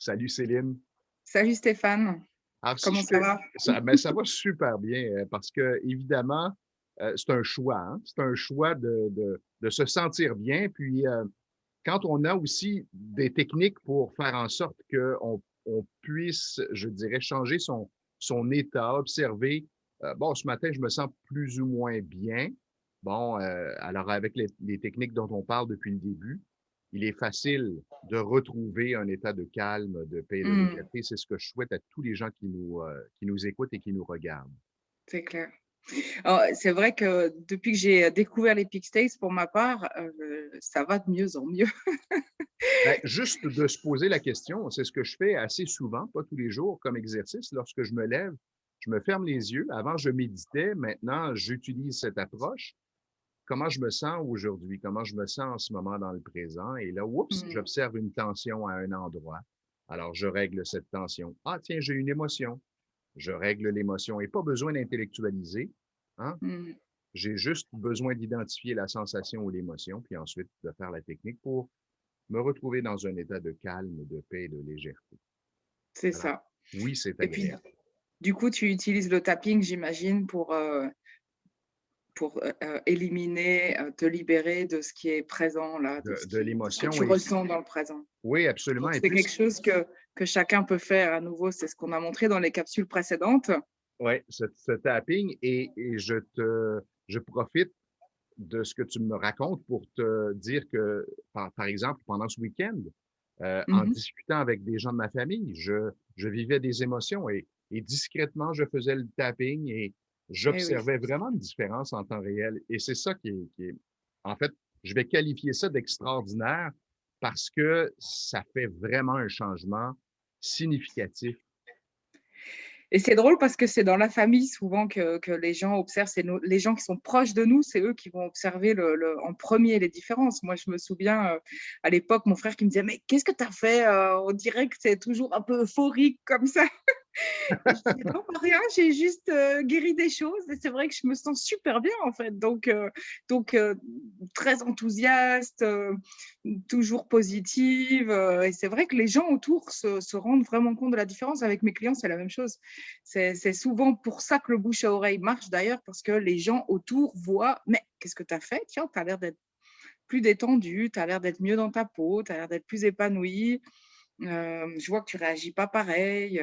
Salut Céline. Salut Stéphane, Alors si comment je ça te va? ça va super bien, parce qu'évidemment, c'est un choix, hein. C'est un choix de se sentir bien. Puis, quand on a aussi des techniques pour faire en sorte qu'on puisse, je dirais, changer son état, observer, bon, ce matin, je me sens plus ou moins bien. Bon, alors avec les techniques dont on parle depuis le début, il est facile de retrouver un état de calme, de paix et de Mmh, légèreté. C'est ce que je souhaite à tous les gens qui nous écoutent et qui nous regardent. c'est clair. Alors, c'est vrai que depuis que j'ai découvert les Peak States, pour ma part, ça va de mieux en mieux. Ben, juste de se poser la question, c'est ce que je fais assez souvent, pas tous les jours, comme exercice. Lorsque je me lève, je me ferme les yeux. Avant, je méditais. Maintenant, j'utilise cette approche. Comment je me sens aujourd'hui? Comment je me sens en ce moment dans le présent? Et là, oups, Mmh, j'observe une tension à un endroit. Alors, je règle cette tension. Ah, tiens, j'ai une émotion. Je règle l'émotion et pas besoin d'intellectualiser, hein? mmh. J'ai juste besoin d'identifier la sensation ou l'émotion, puis ensuite de faire la technique pour me retrouver dans un état de calme, de paix et de légèreté. C'est Alors, ça. oui, c'est Et puis, agréable. du coup, tu utilises le tapping, j'imagine, pour, éliminer, te libérer de ce qui est présent là, De de ce que l'émotion tu et ressens dans le présent. oui, absolument. Donc Et c'est plus quelque chose que chacun peut faire à nouveau, c'est ce qu'on a montré dans les capsules précédentes. ouais, ce tapping et je profite de ce que tu me racontes pour te dire que, par exemple, pendant ce week-end, en Mmh. discutant avec des gens de ma famille, je vivais des émotions et discrètement, je faisais le tapping et Eh oui. j'observais vraiment une différence en temps réel. Et c'est ça qui est, en fait, je vais qualifier ça d'extraordinaire parce que ça fait vraiment un changement significatif. Et c'est drôle parce que c'est dans la famille souvent que les gens observent, c'est nos les gens qui sont proches de nous, c'est eux qui vont observer le en premier les différences. Moi, je me souviens, à l'époque, mon frère qui me disait: «Mais qu'est-ce que tu as fait? On dirait que c'est toujours un peu euphorique comme ça». Et je disais: «Non, rien, j'ai juste, guéri des choses» et c'est vrai que je me sens super bien, en fait. Donc très enthousiaste, toujours positive, et c'est vrai que les gens autour se rendent vraiment compte de la différence. Avec mes clients, c'est la même chose. C'est souvent pour ça que le bouche à oreille marche d'ailleurs, parce que les gens autour voient: «Mais qu'est-ce que tu as fait? Tiens, tu as l'air d'être plus détendu, tu as l'air d'être mieux dans ta peau, tu as l'air d'être plus épanoui». Je vois que tu réagis pas pareil,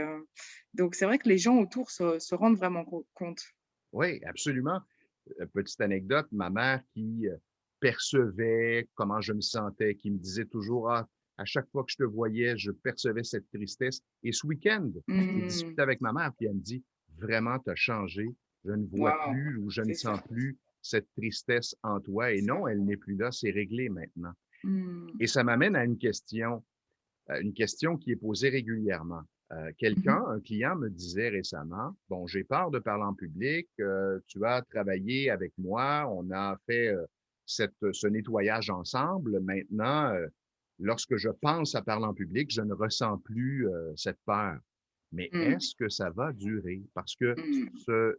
donc c'est vrai que les gens autour se rendent vraiment compte. Oui, absolument. Petite anecdote, ma mère qui percevait comment je me sentais, qui me disait toujours, ah, à chaque fois que je te voyais, je percevais cette tristesse. Et ce week-end, j'ai Mmh. discuté avec ma mère, puis elle me dit, vraiment, tu as changé. Je ne vois Waouh! plus ou je ne C'est ça. sens plus cette tristesse en toi. Et non, elle n'est plus là, c'est réglé maintenant. Mmh. Et ça m'amène à une question qui est posée régulièrement. Mmh mh. Un client me disait récemment, bon, j'ai peur de parler en public, tu as travaillé avec moi, on a fait ce nettoyage ensemble. Maintenant, lorsque je pense à parler en public, je ne ressens plus cette peur. Mais Mmh. est-ce que ça va durer? Parce que Mmh.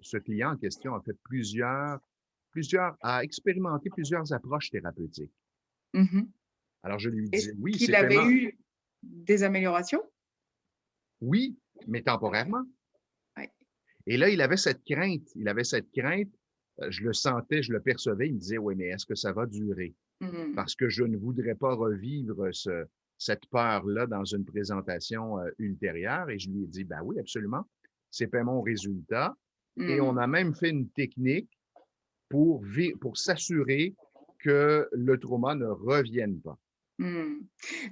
ce client en question a fait a expérimenté plusieurs approches thérapeutiques. Mmh. Alors, je lui dis, Est-ce oui, qu'il c'est avait tellement, eu des améliorations? oui, mais OK. temporairement. Ouais. Et là, il avait cette crainte, je le sentais, je le percevais, il me disait: «Oui, mais est-ce que ça va durer?» Mmh. Parce que je ne voudrais pas revivre cette peur-là dans une présentation, ultérieure et je lui ai dit: «Ben oui, absolument, c'est pas mon résultat» et on Mmh. a même fait une technique pour s'assurer que le trauma ne revienne pas. Mmh.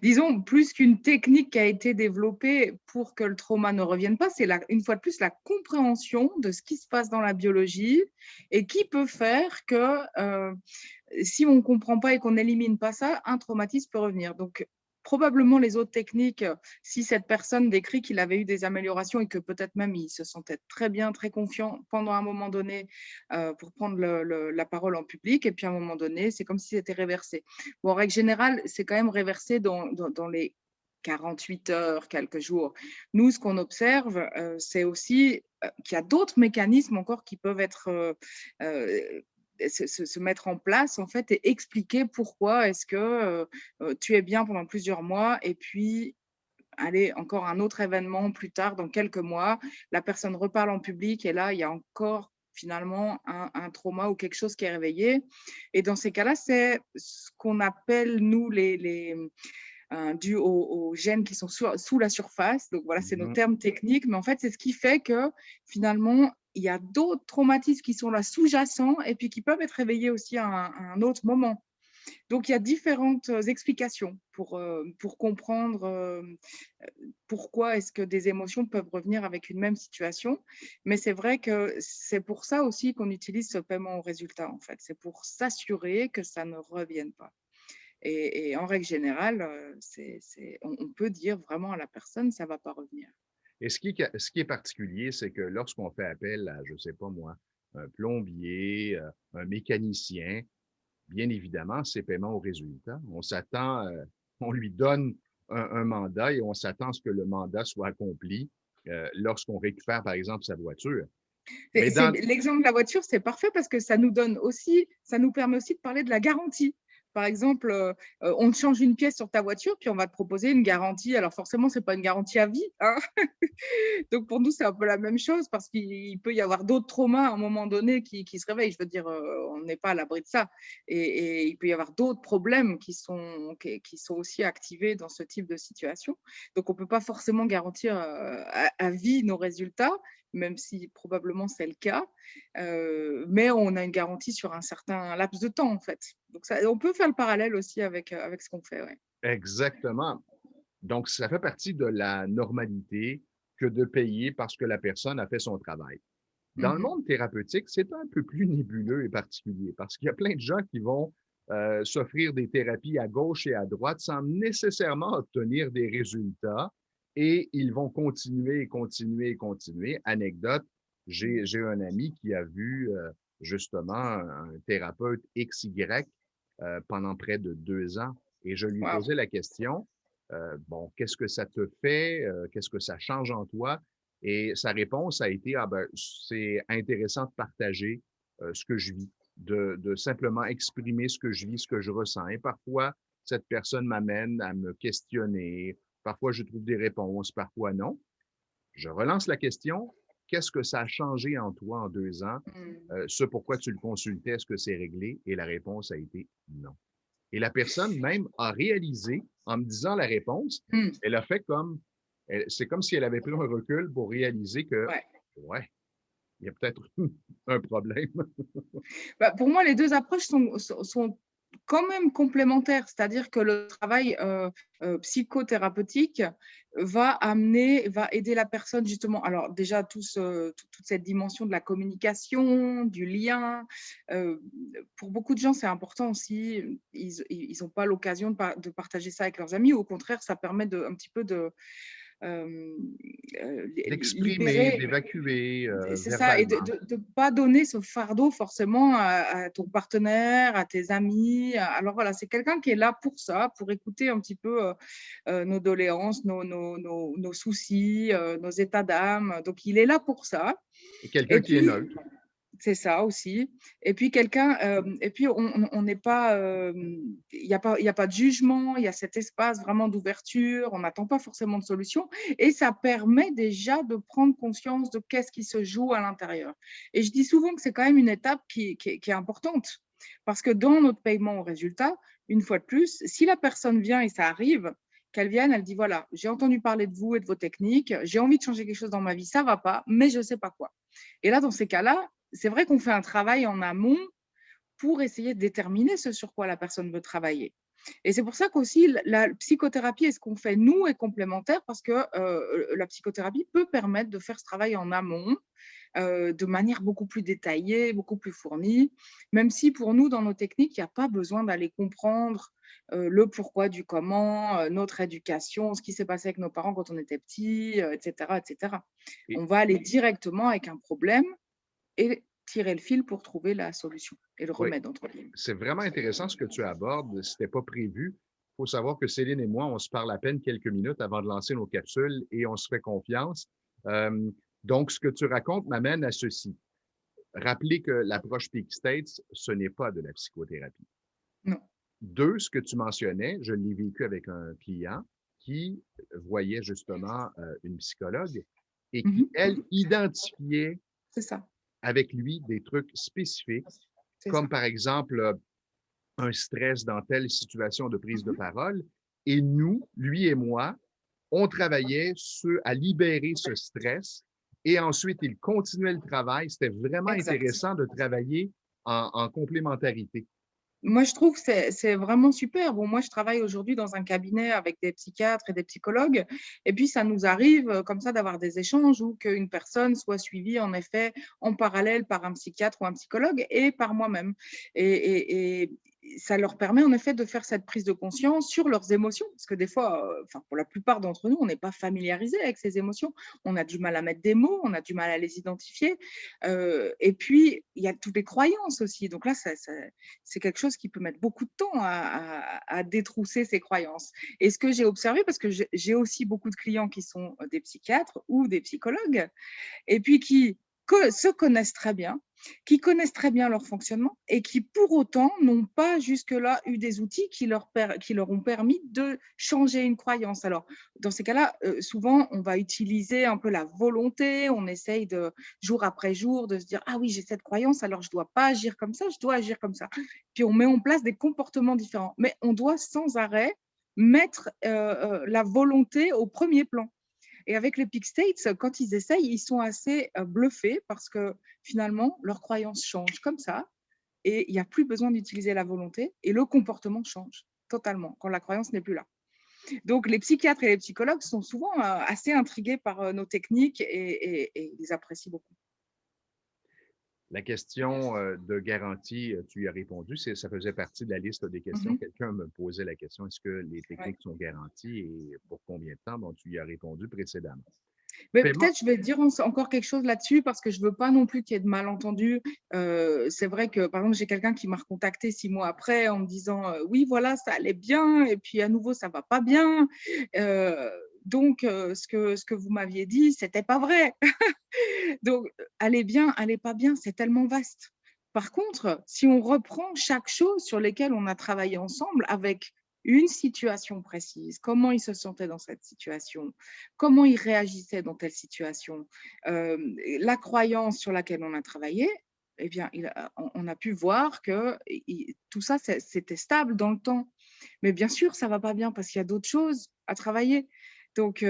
Disons, plus qu'une technique qui a été développée pour que le trauma ne revienne pas, c'est la une fois de plus la compréhension de ce qui se passe dans la biologie et qui peut faire que, si on ne comprend pas et qu'on n'élimine pas ça, un traumatisme peut revenir. Donc, probablement les autres techniques, si cette personne décrit qu'il avait eu des améliorations et que peut-être même il se sentait très bien, très confiant pendant un moment donné, pour prendre la parole en public et puis à un moment donné, c'est comme si c'était réversé. Bon, en règle générale, c'est quand même réversé dans les 48 heures, quelques jours. Nous, ce qu'on observe, c'est aussi, qu'il y a d'autres mécanismes encore qui peuvent être, heu, se mettre en place, en fait, et expliquer pourquoi est-ce que, tu es bien pendant plusieurs mois et puis allez, encore un autre événement plus tard, dans quelques mois, la personne reparle en public et là, il y a encore finalement un trauma ou quelque chose qui est réveillé. Et dans ces cas-là, c'est ce qu'on appelle, nous, dû aux gènes qui sont sous la surface. Donc voilà, c'est nos Mhm. termes techniques, mais en fait, c'est ce qui fait que finalement, il y a d'autres traumatismes qui sont là sous-jacents et puis qui peuvent être réveillés aussi à un autre moment. Donc il y a différentes explications pour comprendre pourquoi est-ce que des émotions peuvent revenir avec une même situation. Mais c'est vrai que c'est pour ça aussi qu'on utilise ce paiement au résultat, en fait. C'est pour s'assurer que ça ne revienne pas. Et en règle générale, on peut dire vraiment à la personne, ça ne va pas revenir. Et ce qui est particulier, c'est que lorsqu'on fait appel à, je ne sais pas moi, un plombier, un mécanicien, bien évidemment, c'est paiement au résultat. On s'attend, on lui donne un mandat et on s'attend à ce que le mandat soit accompli lorsqu'on récupère, par exemple, sa voiture. Mais dans, L'exemple de la voiture, c'est parfait parce que ça nous donne aussi, ça nous permet aussi de parler de la garantie. Par exemple, on te change une pièce sur ta voiture, puis on va te proposer une garantie. Alors forcément, ce n'est pas une garantie à vie, hein. Donc pour nous, c'est un peu la même chose parce qu'il peut y avoir d'autres traumas à un moment donné qui se réveillent. Je veux dire, on n'est pas à l'abri de ça. Et il peut y avoir d'autres problèmes qui sont aussi activés dans ce type de situation. Donc on ne peut pas forcément garantir à vie nos résultats, même si probablement c'est le cas. Mais on a une garantie sur un certain laps de temps, en fait. Donc ça, on peut faire le parallèle aussi avec ce qu'on fait. Ouais. exactement. Donc, ça fait partie de la normalité que de payer parce que la personne a fait son travail. Dans le Mhm. monde thérapeutique, c'est un peu plus nébuleux et particulier parce qu'il y a plein de gens qui vont s'offrir des thérapies à gauche et à droite sans nécessairement obtenir des résultats et ils vont continuer et continuer et continuer. Anecdote, j'ai un ami qui a vu justement un thérapeute XY pendant près de 2 ans et je lui Wow. posais la question, bon, qu'est-ce que ça te fait? Qu'est-ce que ça change en toi? Et sa réponse a été, ah ben, c'est intéressant de partager ce que je vis, de simplement exprimer ce que je vis, ce que je ressens. Et parfois, cette personne m'amène à me questionner. Parfois, je trouve des réponses, parfois non. Je relance la question. Qu'est-ce que ça a changé en toi en 2 ans? Mm. Ce pourquoi tu le consultais, est-ce que c'est réglé? Et la réponse a été non. Et la personne même a réalisé, en me disant la réponse, Mm. elle a fait comme, c'est comme si elle avait pris un recul pour réaliser que, Ouais. ouais, il y a peut-être un problème. Bah, pour moi, les deux approches sont quand même complémentaires. C'est-à-dire que le travail psychothérapeutique va aider la personne justement. Alors déjà, toute cette dimension de la communication, du lien. euh, pour beaucoup de gens, c'est important aussi. Ils n'ont pas l'occasion de partager ça avec leurs amis. Au contraire, ça permet un petit peu de euh, D'exprimer, libérer. d'évacuer C'est ça, et de verbalement. ne pas donner ce fardeau forcément à ton partenaire, à tes amis. Alors voilà, c'est quelqu'un qui est là pour ça, pour écouter un petit peu nos doléances, nos soucis, nos états d'âme. Donc, il est là pour ça. Et quelqu'un Et qui est puis, neutre. c'est ça aussi. Et puis et puis on n'est pas, il y a pas de jugement, il y a cet espace vraiment d'ouverture, on n'attend pas forcément de solution, et ça permet déjà de prendre conscience de qu'est-ce qui se joue à l'intérieur. Et je dis souvent que c'est quand même une étape qui est importante, parce que dans notre paiement au résultat, une fois de plus, si la personne vient et ça arrive, qu'elle vienne, elle dit voilà, j'ai entendu parler de vous et de vos techniques, j'ai envie de changer quelque chose dans ma vie, ça va pas, mais je sais pas quoi. Et là, dans ces cas-là, c'est vrai qu'on fait un travail en amont pour essayer de déterminer ce sur quoi la personne veut travailler. Et c'est pour ça qu'aussi la psychothérapie et ce qu'on fait nous est complémentaire parce que la psychothérapie peut permettre de faire ce travail en amont de manière beaucoup plus détaillée, beaucoup plus fournie, même si pour nous, dans nos techniques, il n'y a pas besoin d'aller comprendre le pourquoi du comment, notre éducation, ce qui s'est passé avec nos parents quand on était petits, etc., etc. Et, On va aller directement avec un problème et tirer le fil pour trouver la solution et le oui, remède, entre guillemets. c'est vraiment intéressant ce que tu abordes. C'était pas prévu. Il faut savoir que Céline et moi, on se parle à peine quelques minutes avant de lancer nos capsules et on se fait confiance. Euh, donc, ce que tu racontes m'amène à ceci. Rappelez que l'approche Peak States, ce n'est pas de la psychothérapie. Non. Deux, ce que tu mentionnais, je l'ai vécu avec un client qui voyait justement une psychologue et qui, Mmh. elle, identifiait C'est ça, avec lui des trucs spécifiques, c'est comme ça. par exemple un stress dans telle situation de prise de Mmh. parole. Et nous, lui et moi, on travaillait à libérer ce stress et ensuite il continuait le travail. C'était vraiment Exact. intéressant de travailler en complémentarité. Moi, je trouve que c'est vraiment super. Bon, moi, je travaille aujourd'hui dans un cabinet avec des psychiatres et des psychologues et puis ça nous arrive, comme ça d'avoir des échanges où qu'une personne soit suivie en effet en parallèle par un psychiatre ou un psychologue et par moi-même et ça leur permet en effet de faire cette prise de conscience sur leurs émotions parce que des fois, enfin pour la plupart d'entre nous, on n'est pas familiarisés avec ces émotions. On a du mal à mettre des mots, on a du mal à les identifier, et puis il y a toutes les croyances aussi. Donc là, ça c'est quelque chose qui peut mettre beaucoup de temps à détrousser ses croyances. Et ce que j'ai observé, parce que j'ai aussi beaucoup de clients qui sont des psychiatres ou des psychologues, et puis qui se connaissent très bien, qui connaissent très bien leur fonctionnement et qui pour autant n'ont pas jusque-là eu des outils qui leur ont permis de changer une croyance. Alors, dans ces cas-là, souvent, on va utiliser un peu la volonté, on essaye de, jour après jour, de se dire, ah oui, j'ai cette croyance, alors je ne dois pas agir comme ça, je dois agir comme ça. Puis on met en place des comportements différents. Mais on doit sans arrêt mettre la volonté au premier plan. Et avec les Peak States, quand ils essayent, ils sont assez bluffés parce que finalement, leurs croyances changent comme ça et il n'y a plus besoin d'utiliser la volonté et le comportement change totalement quand la croyance n'est plus là. Donc, les psychiatres et les psychologues sont souvent assez intrigués par nos techniques et ils apprécient beaucoup. La question de garantie, tu y as répondu, ça faisait partie de la liste des questions. Mhm. Quelqu'un me posait la question, est-ce que les Ouais. techniques sont garanties et pour combien de temps? Bon, tu y as répondu précédemment. Mais Paiement, peut-être je vais dire encore quelque chose là-dessus parce que je veux pas non plus qu'il y ait de malentendus. C'est vrai que, par exemple, j'ai quelqu'un qui m'a recontacté 6 mois après en me disant, «Oui, voilà, ça allait bien et puis à nouveau, ça va pas bien. Heu, donc ce que vous m'aviez dit, c'était pas vrai». Donc, aller bien, aller pas bien, c'est tellement vaste. Par contre, si on reprend chaque chose sur lesquelles on a travaillé ensemble avec une situation précise, comment il se sentait dans cette situation, comment il réagissait dans telle situation, la croyance sur laquelle on a travaillé, eh bien, on a pu voir que tout ça, c'était stable dans le temps. Mais bien sûr, ça va pas bien parce qu'il y a d'autres choses à travailler. Donc,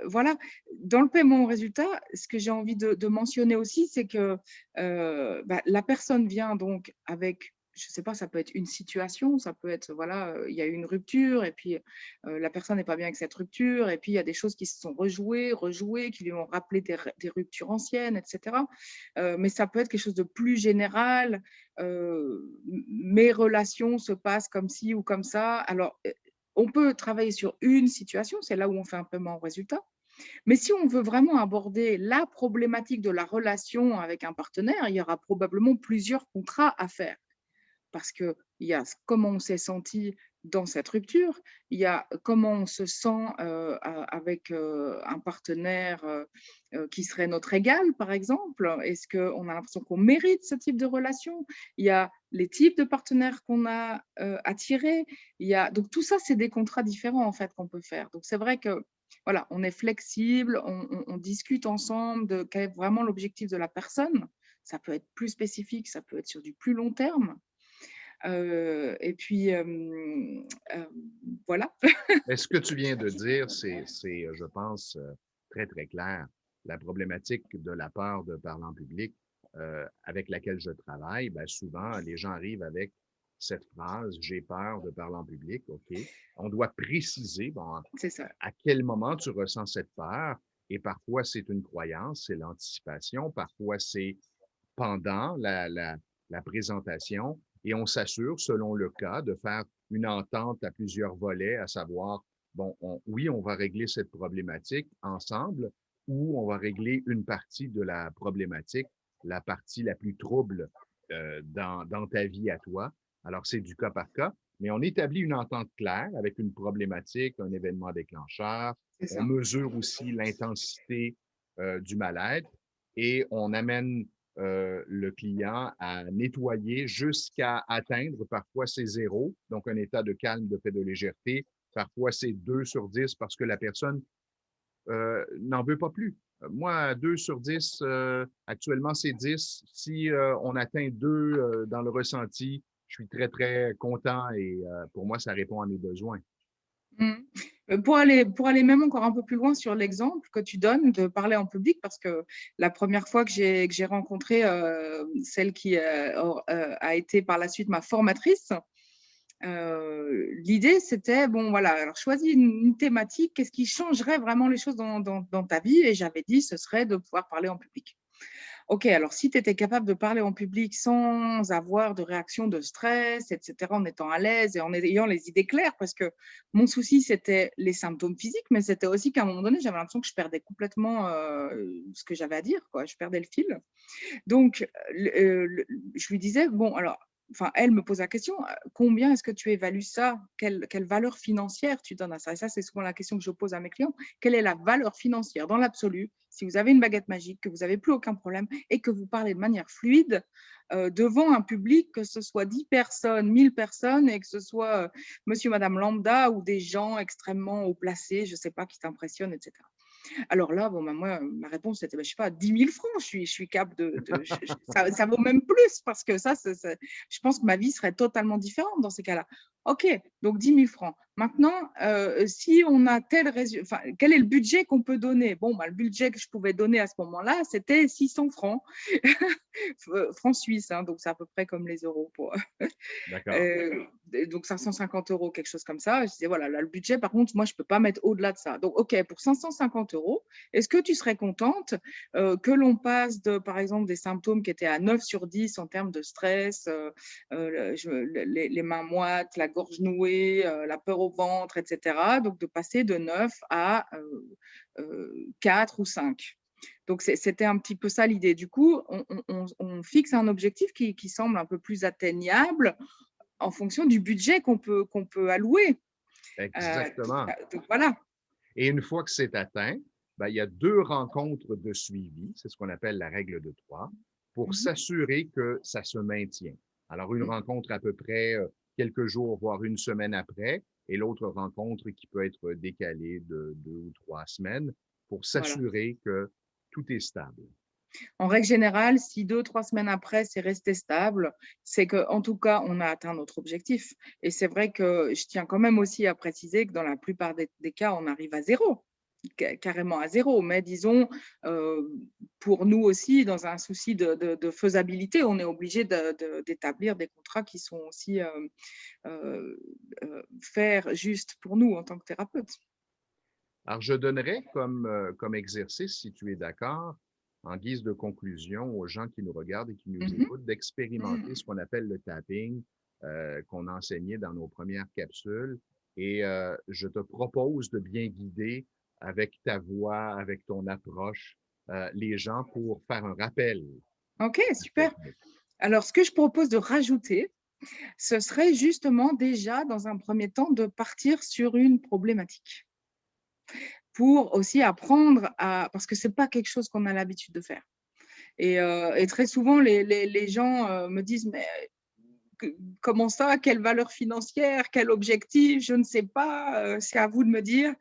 voilà. Dans le paiement au résultat, ce que j'ai envie de mentionner aussi, c'est que, bah, la personne vient donc avec, je ne sais pas, ça peut être une situation, ça peut être, voilà, il y a eu une rupture et puis, la personne n'est pas bien avec cette rupture et puis il y a des choses qui se sont rejouées, qui lui ont rappelé des ruptures anciennes et cetera. Mais ça peut être quelque chose de plus général, mes relations se passent comme ci ou comme ça. Alors, on peut travailler sur une situation, c'est là où on fait un paiement au résultat. Mais si on veut vraiment aborder la problématique de la relation avec un partenaire, il y aura probablement plusieurs contrats à faire. Parce qu'il y a comment on s'est senti dans cette rupture, il y a comment on se sent avec un partenaire qui serait notre égal, par exemple. Est-ce qu'on a l'impression qu'on mérite ce type de relation? Il y a les types de partenaires qu'on a attirés. Il y a... Donc tout ça, c'est des contrats différents en fait qu'on peut faire. Donc c'est vrai que voilà, on est flexible, on discute ensemble de quel est vraiment l'objectif de la personne. Ça peut être plus spécifique, ça peut être sur du plus long terme. Et puis, voilà. mais ce que tu viens de dire, je pense, très, très clair. La problématique de la peur de parler en public avec laquelle je travaille, ben, souvent, les gens arrivent avec cette phrase, j'ai peur de parler en public, OK. On doit préciser, bon, C'est ça. à quel moment tu ressens cette peur. Et parfois, c'est une croyance, c'est l'anticipation. Parfois, c'est pendant la présentation et on s'assure, selon le cas, de faire une entente à plusieurs volets, à savoir, bon, oui, on va régler cette problématique ensemble ou on va régler une partie de la problématique, la partie la plus trouble dans ta vie à toi. Alors, c'est du cas par cas, mais on établit une entente claire avec une problématique, un événement déclencheur. C'est On ça. mesure aussi l'intensité du mal-être et on amène le client à nettoyer jusqu'à atteindre parfois ses zéros, donc un état de calme, de paix, de légèreté, Parfois, c'est 2 sur 10 parce que la personne n'en veut pas plus. Moi, 2 sur 10, actuellement, c'est 10. Si on atteint 2 dans le ressenti, je suis très, très content et pour moi, ça répond à mes besoins. Mmh. Pour aller même encore un peu plus loin sur l'exemple que tu donnes de parler en public, parce que la première fois que j'ai rencontré, celle qui, a été par la suite ma formatrice, l'idée c'était, bon voilà, alors choisis une thématique, qu'est-ce qui changerait vraiment les choses dans ta vie? Et j'avais dit: «Ce serait de pouvoir parler en public». OK, alors si tu étais capable de parler en public sans avoir de réaction de stress et cetera, en étant à l'aise et en ayant les idées claires, parce que mon souci, c'était les symptômes physiques, mais c'était aussi qu'à un moment donné, j'avais l'impression que je perdais complètement, ce que j'avais à dire, quoi. Je perdais le fil. Donc, je lui disais: «Bon alors», enfin, elle me pose la question: «Combien est-ce que tu évalues ça? Quelle valeur financière tu donnes à ça?» Et ça, c'est souvent la question que je pose à mes clients. Quelle est la valeur financière dans l'absolu, si vous avez une baguette magique, que vous avez plus aucun problème et que vous parlez de manière fluide, devant un public, que ce soit 10 personnes, 1000 personnes et que ce soit, monsieur, madame lambda ou des gens extrêmement haut placés, je ne sais pas, qui t'impressionnent et cetera. Alors là, bon, bah, moi, ma réponse c'était, bah, je sais pas, 10 000 francs, je suis capable ça vaut même plus, parce que ça, je pense que ma vie serait totalement différente dans ces cas-là. OK, donc 10 000 francs. Maintenant, si on a tel résultat, enfin, quel est le budget qu'on peut donner? Bon, bah, le budget que je pouvais donner à ce moment-là, c'était 600 francs, francs suisses, hein, donc c'est à peu près comme les euros pour, D'accord. donc 550 €, quelque chose comme ça. Je disais: «Voilà, là, le budget, par contre, moi, je ne peux pas mettre au-delà de ça. Donc OK, pour 550 €, est-ce que tu serais contente, que l'on passe de, par exemple, des symptômes qui étaient à 9 sur 10 en termes de stress, les mains moites, la gorge nouée, la peur au ventre et cetera, donc de passer de 9 à 4 ou 5». Donc c'était un petit peu ça l'idée. Du coup, on fixe un objectif qui semble un peu plus atteignable en fonction du budget qu'on peut allouer. Exactement. Donc voilà. Et une fois que c'est atteint, ben, il y a 2 rencontres de suivi, c'est ce qu'on appelle la règle de 3, pour Mmh s'assurer que ça se maintient. Alors, une mh. rencontre à peu près quelques jours, voire une semaine après, et l'autre rencontre qui peut être décalée de 2 ou 3 semaines pour Voilà. s'assurer que tout est stable. En règle générale, si 2-3 semaines après, c'est resté stable, c'est qu'en tout cas, on a atteint notre objectif. Et c'est vrai que je tiens quand même aussi à préciser que dans la plupart des cas, on arrive à zéro, carrément à zéro. Mais disons, heu, pour nous aussi, dans un souci de faisabilité, on est obligé d'établir des contrats qui sont aussi, heu faits juste pour nous en tant que thérapeute. Alors, je donnerais comme exercice, si tu es d'accord, en guise de conclusion aux gens qui nous regardent et qui nous Mmh écoutent, d'expérimenter mh. ce qu'on appelle le tapping, qu'on a enseigné dans nos premières capsules. Et je te propose de bien guider avec ta voix, avec ton approche, les gens pour faire un rappel OK, de cette super. technique. Alors, ce que je propose de rajouter, ce serait justement déjà, dans un premier temps, de partir sur une problématique pour aussi apprendre à, parce que c'est pas quelque chose qu'on a l'habitude de faire. Et très souvent, les gens me disent: «Mais comment ça? Quelle valeur financière? Quel objectif? Je ne sais pas, c'est à vous de me dire».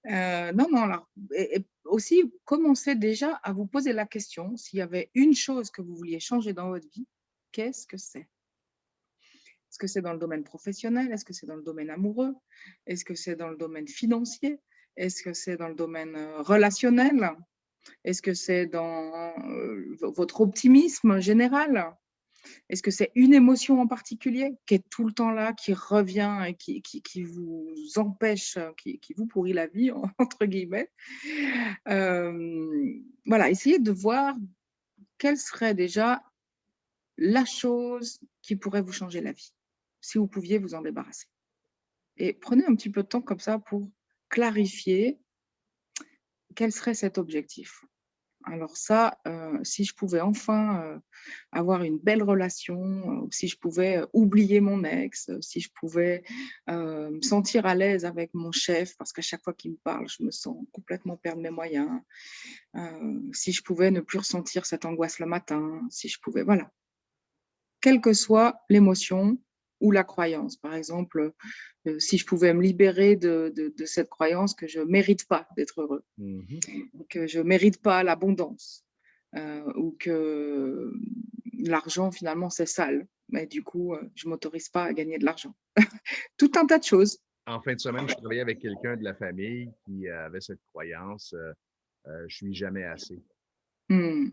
Non, non, alors, et aussi, commencez déjà à vous poser la question, s'il y avait une chose que vous vouliez changer dans votre vie, qu'est-ce que c'est? Est-ce que c'est dans le domaine professionnel? Est-ce que c'est dans le domaine amoureux? Est-ce que c'est dans le domaine financier? Est-ce que c'est dans le domaine, relationnel? Est-ce que c'est dans, votre optimisme général? Est-ce que c'est une émotion en particulier qui est tout le temps là, qui revient et qui vous empêche, qui vous pourrit la vie, entre guillemets? Voilà, essayez de voir quelle serait déjà la chose qui pourrait vous changer la vie, si vous pouviez vous en débarrasser. Et prenez un petit peu de temps comme ça pour clarifier quel serait cet objectif. Alors ça, si je pouvais enfin, avoir une belle relation, si je pouvais, oublier mon ex, si je pouvais, me sentir à l'aise avec mon chef, parce qu'à chaque fois qu'il me parle, je me sens complètement perdre mes moyens, si je pouvais ne plus ressentir cette angoisse le matin, si je pouvais, voilà. Quelle que soit l'émotion ou la croyance. Par exemple, si je pouvais me libérer de cette croyance que je ne mérite pas d'être heureux, Mhm. que je ne mérite pas l'abondance, ou que l'argent, finalement, c'est sale. Mais du coup, je ne m'autorise pas à gagner de l'argent. Tout un tas de choses. En fin de semaine, je travaillais avec quelqu'un de la famille qui avait cette croyance, je suis jamais assez. Hmm.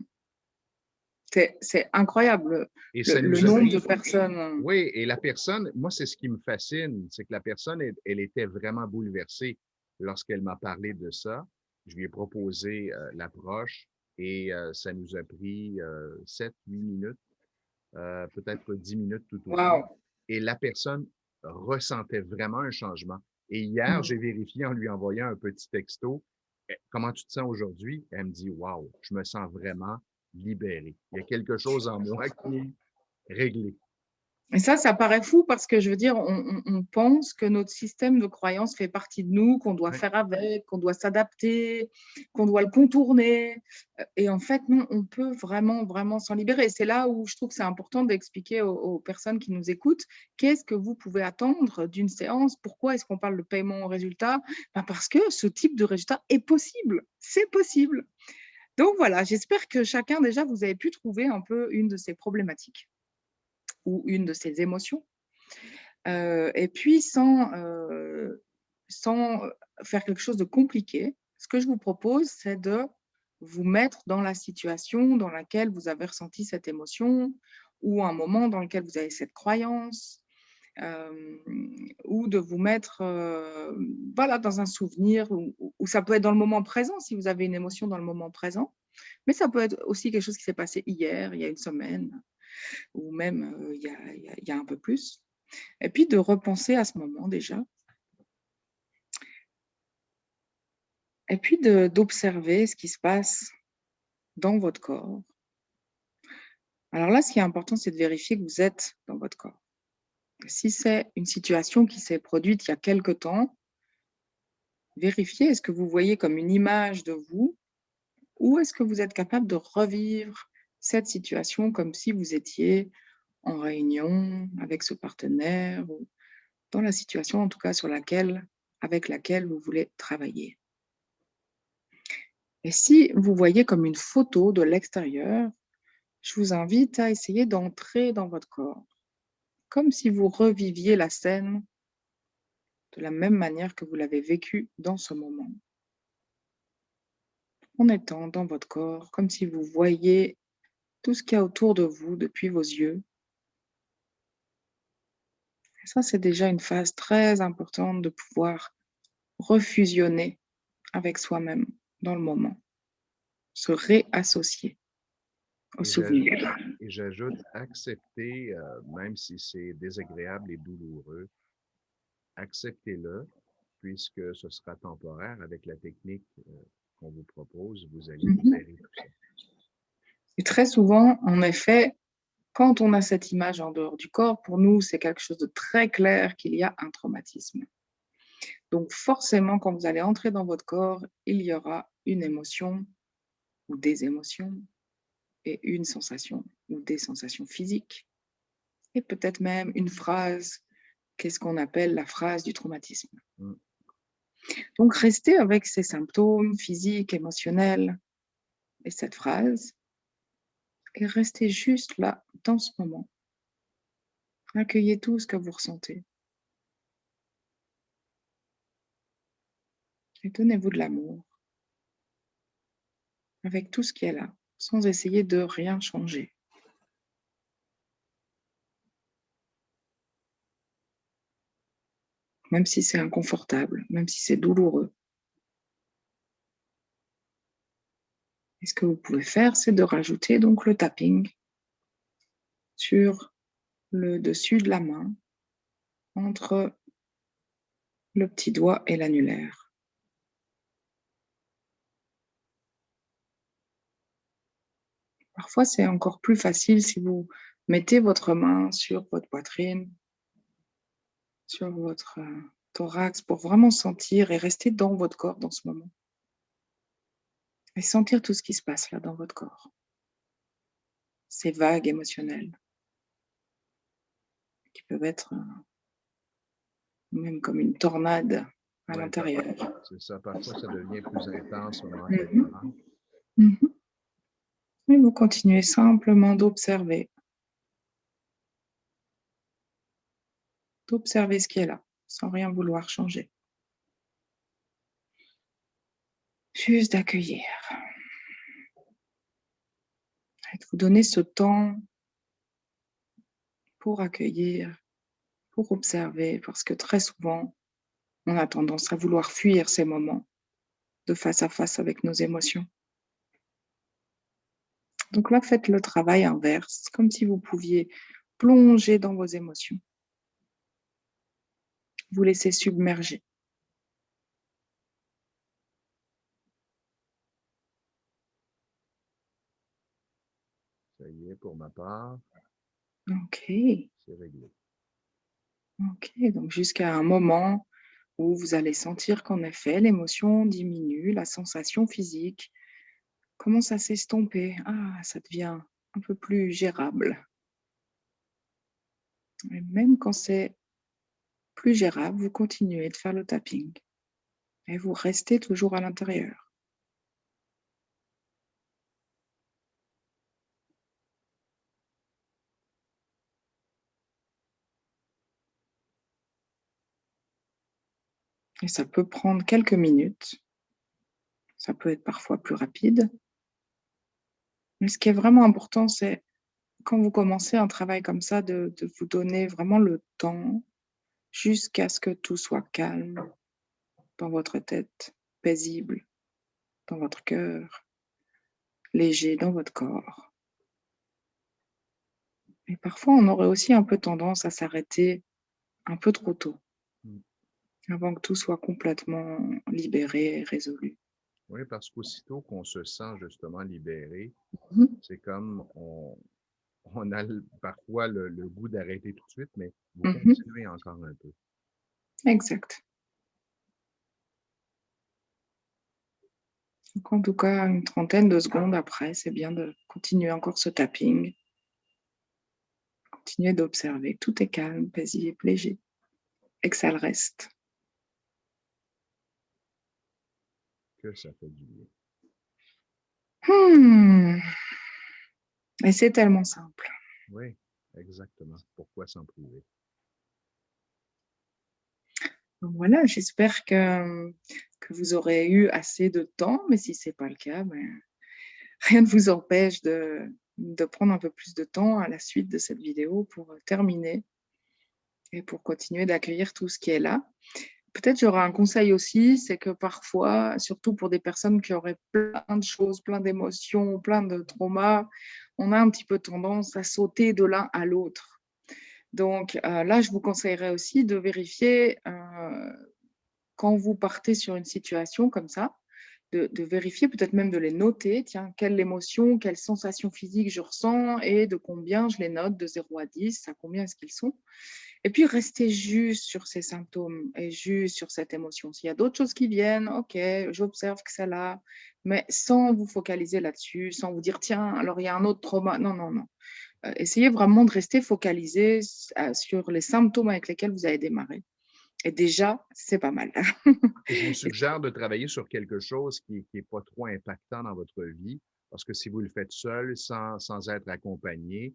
C'est incroyable Et ça le nous a nombre de pris, personnes. oui, et la personne, moi, c'est ce qui me fascine, c'est que la personne, elle était vraiment bouleversée lorsqu'elle m'a parlé de ça. Je lui ai proposé l'approche et ça nous a pris 7, 8 minutes, peut-être 10 minutes tout au plus. Waouh! Et la personne ressentait vraiment un changement. Et hier, Hmm. j'ai vérifié en lui envoyant un petit texto, comment tu te sens aujourd'hui? Elle me dit, waouh, je me sens vraiment libéré. Il y a quelque chose en moi qui est réglé. Et ça paraît fou parce que je veux dire, on pense que notre système de croyance fait partie de nous, qu'on doit Ouais. faire avec, qu'on doit s'adapter, qu'on doit le contourner. Et en fait, non, on peut vraiment, vraiment s'en libérer. C'est là où je trouve que c'est important d'expliquer aux personnes qui nous écoutent qu'est-ce que vous pouvez attendre d'une séance, pourquoi est-ce qu'on parle de paiement au résultat? Ben parce que ce type de résultat est possible, c'est possible. Donc voilà, j'espère que chacun déjà, vous avez pu trouver un peu une de ces problématiques ou une de ces émotions. Et puis sans faire quelque chose de compliqué, ce que je vous propose, c'est de vous mettre dans la situation dans laquelle vous avez ressenti cette émotion ou un moment dans lequel vous avez cette croyance, ou de vous mettre, voilà, dans un souvenir ou ça peut être dans le moment présent, si vous avez une émotion dans le moment présent, mais ça peut être aussi quelque chose qui s'est passé hier, il y a une semaine ou même, il y a un peu plus. Et puis de repenser à ce moment déjà. Et puis d'observer ce qui se passe dans votre corps. Alors là, ce qui est important, c'est de vérifier que vous êtes dans votre corps. Si c'est une situation qui s'est produite il y a quelque temps, vérifiez, est-ce que vous voyez comme une image de vous ou est-ce que vous êtes capable de revivre cette situation comme si vous étiez en réunion avec ce partenaire ou dans la situation en tout cas avec laquelle vous voulez travailler. Et si vous voyez comme une photo de l'extérieur, je vous invite à essayer d'entrer dans votre corps, comme si vous reviviez la scène de la même manière que vous l'avez vécue dans ce moment, en étant dans votre corps, comme si vous voyiez tout ce qu'il y a autour de vous depuis vos yeux. Et ça, c'est déjà une phase très importante de pouvoir refusionner avec soi-même dans le moment, se réassocier au Et j'ajoute, souvenir. et j'ajoute accepter, même si c'est désagréable et douloureux, acceptez-le, puisque ce sera temporaire avec la technique qu'on vous propose, vous allez Mhm. libérer tout ça. Et très souvent, en effet, quand on a cette image en dehors du corps, pour nous, c'est quelque chose de très clair qu'il y a un traumatisme. Donc forcément, quand vous allez entrer dans votre corps, il y aura une émotion ou des émotions et une sensation ou des sensations physiques et peut-être même une phrase, qu'est-ce qu'on appelle la phrase du traumatisme. Mm. Donc restez avec ces symptômes physiques, émotionnels et cette phrase et restez juste là, dans ce moment. Accueillez tout ce que vous ressentez et donnez-vous de l'amour avec tout ce qui est là, sans essayer de rien changer. Même si c'est inconfortable, même si c'est douloureux. Et ce que vous pouvez faire, c'est de rajouter donc le tapping sur le dessus de la main, entre le petit doigt et l'annulaire. Parfois, c'est encore plus facile si vous mettez votre main sur votre poitrine, sur votre thorax, pour vraiment sentir et rester dans votre corps dans ce moment. Et sentir tout ce qui se passe là dans votre corps. Ces vagues émotionnelles. qui peuvent être même comme une tornade à Ouais, l'intérieur. c'est ça. Parfois, ça devient plus intense au Mhm, l'entraînement. mhm. Et vous continuez simplement d'observer ce qui est là, sans rien vouloir changer. Juste d'accueillir et de vous donner ce temps pour accueillir, pour observer, parce que très souvent, on a tendance à vouloir fuir ces moments de face à face avec nos émotions. Donc là, faites le travail inverse, comme si vous pouviez plonger dans vos émotions, vous laisser submerger. Ça y est, pour ma part, Ok, c'est réglé. ok. Donc jusqu'à un moment où vous allez sentir qu'en effet, l'émotion diminue, la sensation physique commence à s'estomper. Ah, ça devient un peu plus gérable. Et même quand c'est plus gérable, vous continuez de faire le tapping et vous restez toujours à l'intérieur. Et ça peut prendre quelques minutes. Ça peut être parfois plus rapide. Mais ce qui est vraiment important, c'est quand vous commencez un travail comme ça, de vous donner vraiment le temps jusqu'à ce que tout soit calme dans votre tête, paisible dans votre cœur, léger dans votre corps. Et parfois, on aurait aussi un peu tendance à s'arrêter un peu trop tôt, Mm. avant que tout soit complètement libéré et résolu. Oui, parce qu'aussitôt qu'on se sent justement libéré, Mhm. c'est comme on a parfois le goût d'arrêter tout de suite, mais vous Mhm. continuez encore un peu. Exact. Donc, en tout cas, une trentaine de secondes après, c'est bien de continuer encore ce tapping, continuer d'observer. Tout est calme, paisible, léger, et que ça le reste. Que ça fait du bien. Hmm. Et c'est tellement simple. Oui, exactement. Pourquoi s'en priver? Donc voilà, j'espère que vous aurez eu assez de temps, mais si ce n'est pas le cas, ben, rien ne vous empêche de prendre un peu plus de temps à la suite de cette vidéo pour terminer et pour continuer d'accueillir tout ce qui est là. Peut-être j'aurais un conseil aussi, c'est que parfois, surtout pour des personnes qui auraient plein de choses, plein d'émotions, plein de traumas, on a un petit peu tendance à sauter de l'un à l'autre. Donc là, je vous conseillerais aussi de vérifier quand vous partez sur une situation comme ça, de vérifier, peut-être même de les noter. Tiens, quelle émotion, quelle sensation physique je ressens et de combien je les note de 0 à 10, à combien est-ce qu'ils sont. Et puis, rester juste sur ces symptômes et juste sur cette émotion. S'il y a d'autres choses qui viennent, ok, j'observe que c'est là, mais sans vous focaliser là-dessus, sans vous dire, tiens, alors il y a un autre trauma. Non, non, non. Essayez vraiment de rester focalisé sur les symptômes avec lesquels vous avez démarré. Et déjà, c'est pas mal. Je vous Et suggère de travailler sur quelque chose qui est pas trop impactant dans votre vie, parce que si vous le faites seul, sans être accompagné,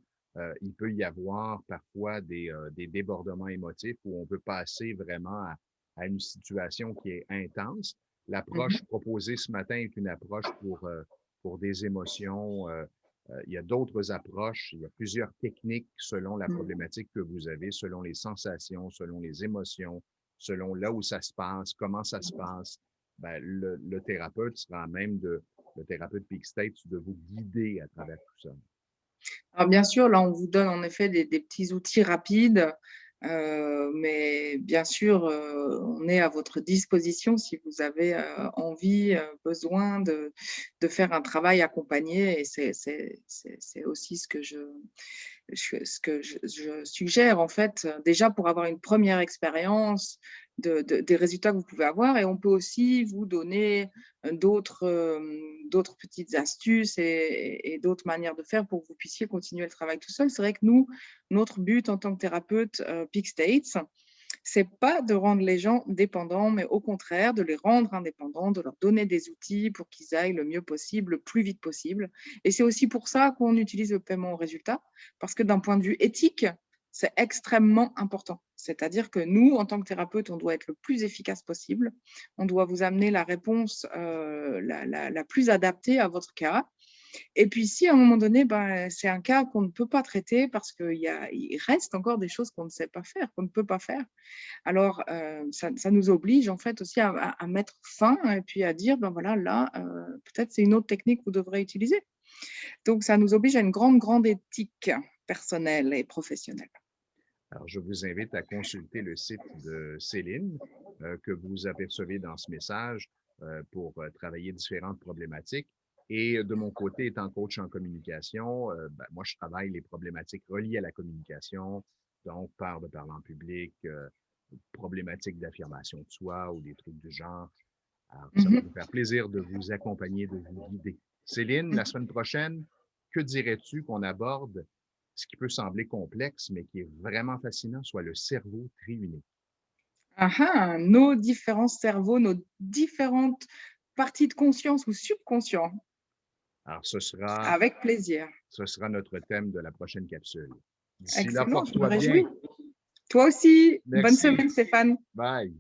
il peut y avoir parfois des débordements émotifs où on peut passer vraiment à une situation qui est intense. L'approche Mhm, proposée ce matin est une approche pour des émotions. Il y a d'autres approches, il y a plusieurs techniques selon la mhm. problématique que vous avez, selon les sensations, selon les émotions, selon là où ça se passe, comment ça se passe. Ben, le thérapeute sera à même le thérapeute Peak State, de vous guider à travers tout ça. Alors bien sûr, là, on vous donne en effet des petits outils rapides, mais bien sûr, on est à votre disposition si vous avez envie, besoin de faire un travail accompagné. Et c'est aussi ce que je suggère, en fait, déjà pour avoir une première expérience, des résultats que vous pouvez avoir. Et on peut aussi vous donner d'autres petites astuces et d'autres manières de faire pour que vous puissiez continuer le travail tout seul. C'est vrai que nous, notre but en tant que thérapeute Peak States, c'est pas de rendre les gens dépendants, mais au contraire, de les rendre indépendants, de leur donner des outils pour qu'ils aillent le mieux possible, le plus vite possible. Et c'est aussi pour ça qu'on utilise le paiement au résultat, parce que d'un point de vue éthique, c'est extrêmement important. C'est-à-dire que nous, en tant que thérapeute, on doit être le plus efficace possible. On doit vous amener la réponse la plus adaptée à votre cas. Et puis, si à un moment donné, c'est un cas qu'on ne peut pas traiter parce qu'il reste encore des choses qu'on ne sait pas faire, qu'on ne peut pas faire, alors ça nous oblige en fait aussi à mettre fin et puis à dire, ben voilà, là, peut-être c'est une autre technique que vous devrez utiliser. Donc, ça nous oblige à une grande, grande éthique personnelle et professionnelle. Alors, je vous invite à consulter le site de Céline que vous apercevez dans ce message pour travailler différentes problématiques. Et de mon côté, étant coach en communication, moi, je travaille les problématiques reliées à la communication, donc peur de parler en public, problématiques d'affirmation de soi ou des trucs du genre. Alors, ça va Mhm. nous faire plaisir de vous accompagner, de vous guider. Céline, la semaine prochaine, que dirais-tu qu'on aborde ce qui peut sembler complexe, mais qui est vraiment fascinant, soit le cerveau triunique? Ah ah, nos différents cerveaux, nos différentes parties de conscience ou subconscient, Alors, avec plaisir. ce sera notre thème de la prochaine capsule. D'ici là, Excellent, je me porte-toi bien. réjouis. Toi aussi, bonne Merci. semaine Stéphane. Bye.